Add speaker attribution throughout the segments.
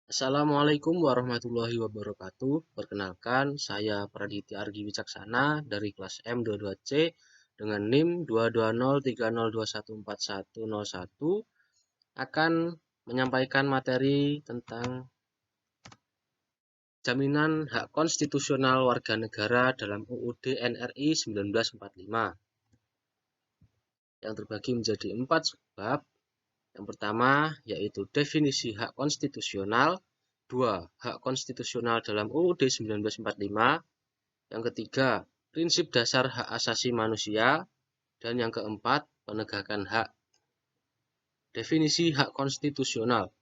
Speaker 1: Assalamualaikum warahmatullahi wabarakatuh. Perkenalkan, saya Praditya Argi Wicaksana dari kelas M22C dengan NIM 22030214101 akan menyampaikan materi tentang jaminan hak konstitusional warga negara dalam UUD NRI 1945 yang terbagi menjadi 4 bab. Yang pertama yaitu definisi hak konstitusional, 2. Hak konstitusional dalam UUD 1945, yang ketiga prinsip dasar hak asasi manusia, dan yang keempat penegakan hak. Definisi hak konstitusional.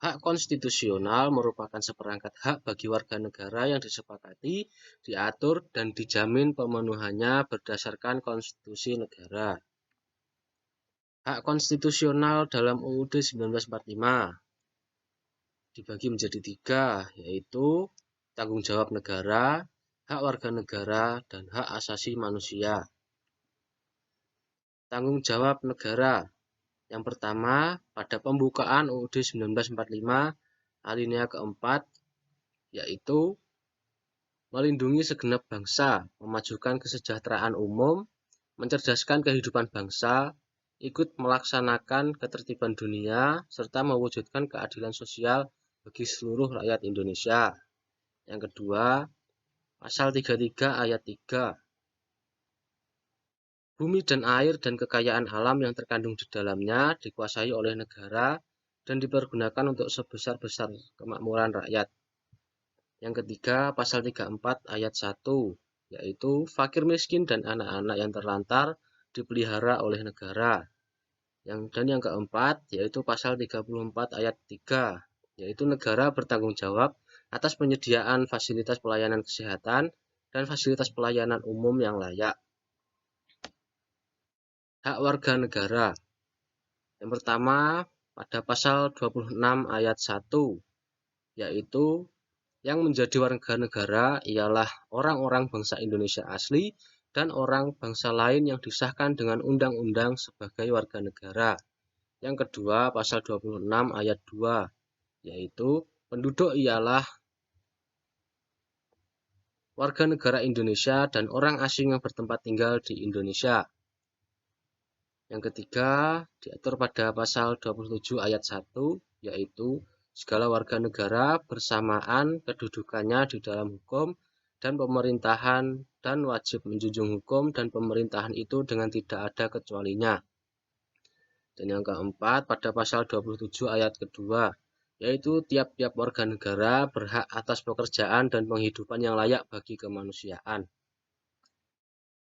Speaker 1: Hak konstitusional merupakan seperangkat hak bagi warga negara yang disepakati, diatur, dan dijamin pemenuhannya berdasarkan konstitusi negara. Hak konstitusional dalam UUD 1945 dibagi menjadi 3, yaitu tanggung jawab negara, hak warga negara, dan hak asasi manusia. Tanggung jawab negara. Yang pertama, pada pembukaan UUD 1945 alinea keempat, yaitu melindungi segenap bangsa, memajukan kesejahteraan umum, mencerdaskan kehidupan bangsa, ikut melaksanakan ketertiban dunia, serta mewujudkan keadilan sosial bagi seluruh rakyat Indonesia. Yang kedua, pasal 33 ayat 3. Bumi dan air dan kekayaan alam yang terkandung di dalamnya dikuasai oleh negara dan dipergunakan untuk sebesar-besar kemakmuran rakyat. Yang ketiga, pasal 34 ayat 1, yaitu fakir miskin dan anak-anak yang terlantar dipelihara oleh negara. Dan yang keempat, yaitu pasal 34 ayat 3, yaitu negara bertanggung jawab atas penyediaan fasilitas pelayanan kesehatan dan fasilitas pelayanan umum yang layak. Hak warga negara. Yang pertama, pada pasal 26 ayat 1, yaitu yang menjadi warga negara ialah orang-orang bangsa Indonesia asli dan orang bangsa lain yang disahkan dengan undang-undang sebagai warga negara. Yang kedua, pasal 26 ayat 2, yaitu penduduk ialah warga negara Indonesia dan orang asing yang bertempat tinggal di Indonesia. Yang ketiga, diatur pada pasal 27 ayat 1, yaitu segala warga negara bersamaan kedudukannya di dalam hukum dan pemerintahan dan wajib menjunjung hukum dan pemerintahan itu dengan tidak ada kecualinya. Dan yang keempat, pada pasal 27 ayat kedua, yaitu tiap-tiap warga negara berhak atas pekerjaan dan penghidupan yang layak bagi kemanusiaan.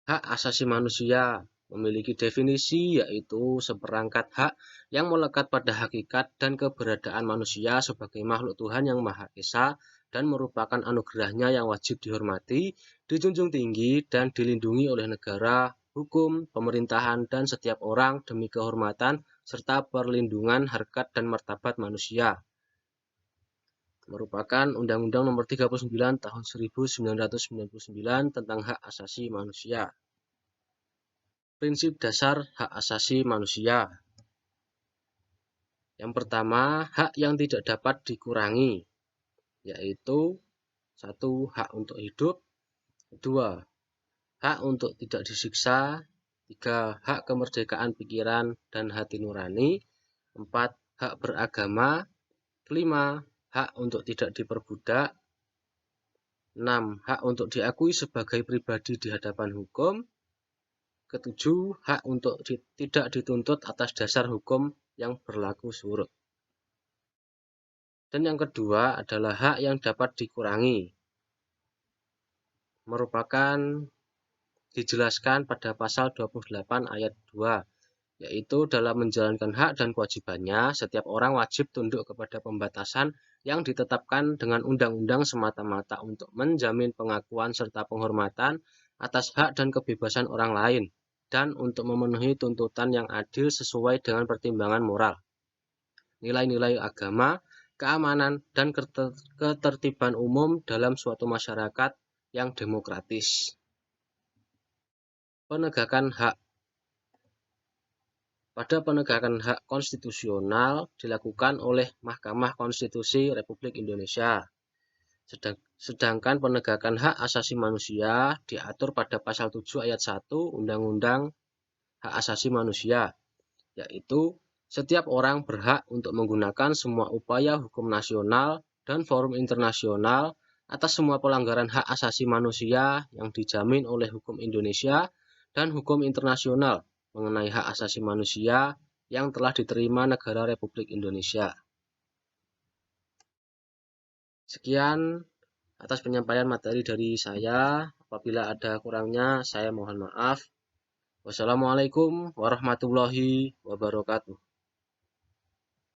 Speaker 1: Hak asasi manusia memiliki definisi, yaitu seperangkat hak yang melekat pada hakikat dan keberadaan manusia sebagai makhluk Tuhan yang Maha Esa dan merupakan anugerahnya yang wajib dihormati, dijunjung tinggi, dan dilindungi oleh negara, hukum, pemerintahan, dan setiap orang demi kehormatan serta perlindungan harkat dan martabat manusia. Merupakan Undang-Undang Nomor 39 Tahun 1999 tentang Hak Asasi Manusia. Prinsip dasar hak asasi manusia. Yang pertama, hak yang tidak dapat dikurangi, yaitu 1. Hak untuk hidup, 2. Hak untuk tidak disiksa, 3. Hak kemerdekaan pikiran dan hati nurani, 4. Hak beragama, 5. Hak untuk tidak diperbudak, 6. Hak untuk diakui sebagai pribadi di hadapan hukum, ketujuh, hak untuk tidak dituntut atas dasar hukum yang berlaku surut. Dan yang kedua adalah hak yang dapat dikurangi. Merupakan dijelaskan pada pasal 28 ayat 2, yaitu dalam menjalankan hak dan kewajibannya, setiap orang wajib tunduk kepada pembatasan yang ditetapkan dengan undang-undang semata-mata untuk menjamin pengakuan serta penghormatan atas hak dan kebebasan orang lain, dan untuk memenuhi tuntutan yang adil sesuai dengan pertimbangan moral, nilai-nilai agama, keamanan, dan ketertiban umum dalam suatu masyarakat yang demokratis. Penegakan hak. pada penegakan hak konstitusional dilakukan oleh Mahkamah Konstitusi Republik Indonesia. Sedangkan penegakan hak asasi manusia diatur pada pasal 7 ayat 1 Undang-Undang Hak Asasi Manusia, yaitu setiap orang berhak untuk menggunakan semua upaya hukum nasional dan forum internasional atas semua pelanggaran hak asasi manusia yang dijamin oleh hukum Indonesia dan hukum internasional mengenai hak asasi manusia yang telah diterima negara Republik Indonesia. Sekian atas penyampaian materi dari saya. Apabila ada kurangnya, saya mohon maaf. Wassalamualaikum warahmatullahi wabarakatuh.